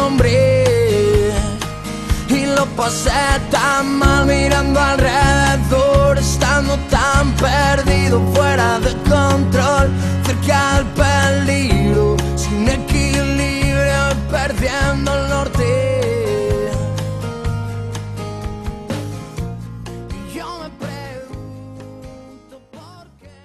nombre y lo pasé tan mal mirando alrededor, estando tan perdido, fuera de control, cerca del peligro, sin equilibrio y perdiendo el norte. Y yo me pregunto por qué.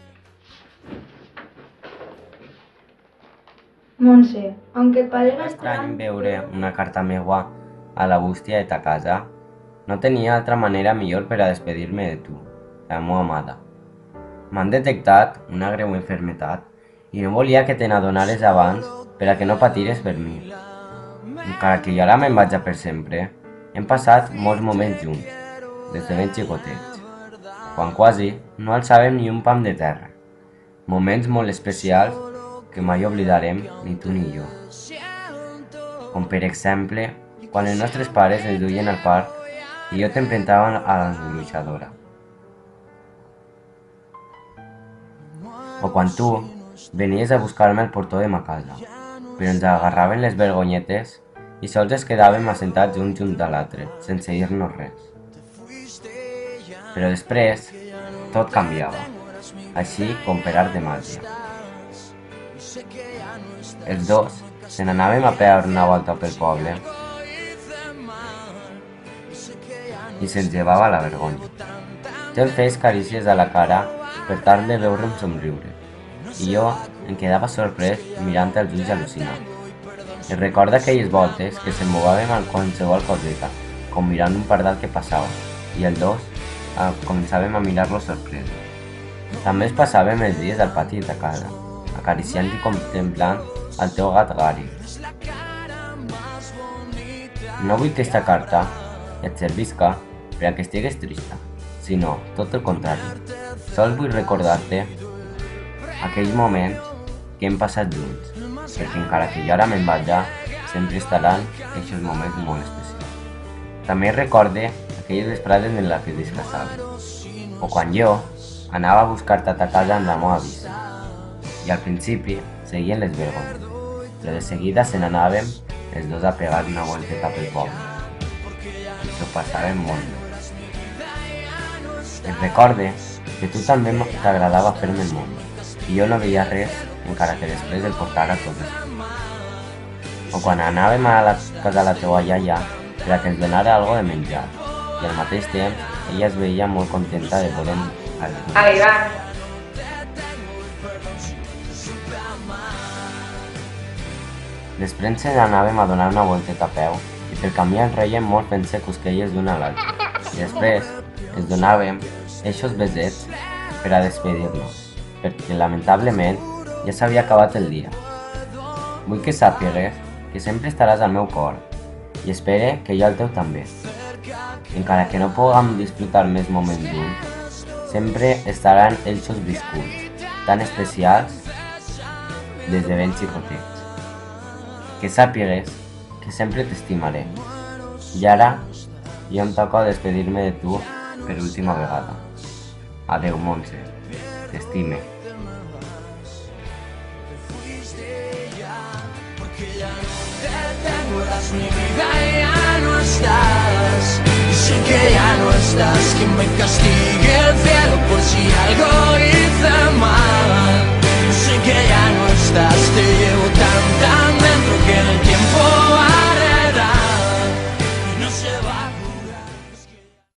Montse, aunque parega Estrany veure una carta meua a la bústia de ta casa. No tenia altra manera millor per a despedir-me de tu, la meua amada. M'han detectat una greu enfermetat i no volia que te n'adonares abans per a que no patires per mi. Encara que jo ara me'n vaig per sempre, hem passat molts moments junts, des de ben xicotets, quan quasi no alçàvem ni un pam de terra. Moments molt especials que mai oblidarem ni tu ni jo. Com per exemple, quan els nostres pares ens duien al parc i jo t'emprentava a l'engruixadora. O quan tu venies a buscar-me al portó de ma casa, però ens agarraven les vergonyetes i sols es quedàvem assentats un junt a l'altre, sense dir-nos res. Però després, tot canviava, així com per art de màgia. Els dos se n'anàvem a pegar una volta pel poble i se'ns llevava la vergonya. Jo em feies carícies a la cara per tal de veure'm somriure i jo em quedava sorprès mirant els ulls al·lucinats. Es recorda aquelles voltes que se'n movàvem amb qualsevol coseta, com mirant un pardal que passava, i els dos començàvem a mirar-lo sorprès. També es passàvem els dies al pati de casa, acariciant i contemplant el teu gat Gary. No vull que esta carta et servisca per a que estigues trista, sinó tot el contrari. Sols vull recordar-te aquells moments que hem passat junts, perquè encara que jo ara me'n vaja, sempre estaran aquests moments molt especials. També recorde aquelles vesprades en les que descansaven, o quan jo anava a buscar-te a ta casa amb la meva bici, i al principi seguien les vergonyes, però de seguida se n'anàvem els dos a pegar una volteta pel poble, i s'ho passàvem molt bé. Et recorde que tu també t'agradava fer-me el món, i jo no veia res encara que després el portara tot després. O quan anàvem a la casa de la teua iaia per a que ens donara algo de menjar, i al mateix temps ella es veia molt contenta de veure'm Arribar. Després ens anàvem a donar una volteta a peu i pel camí ens reiem molt fent-se cosquelles d'una a l'altra. I després ens donàvem eixos besets per a despedir-nos, perquè lamentablement ja s'havia acabat el dia. Vull que sàpigues que sempre estaràs al meu cor i espere que jo al teu també. Encara que no puguem disfrutar més moments junts, sempre estaran els seus viscuts, tan especials des de ben xicotets. Que sàpigues que sempre t'estimaré. I ara ja em toca despedir-me de tu per última vegada. Adeu, Montse. T'estime. Mi vida ya no estás, y sé que ya no estás, que me castigue el cielo por si algo hice.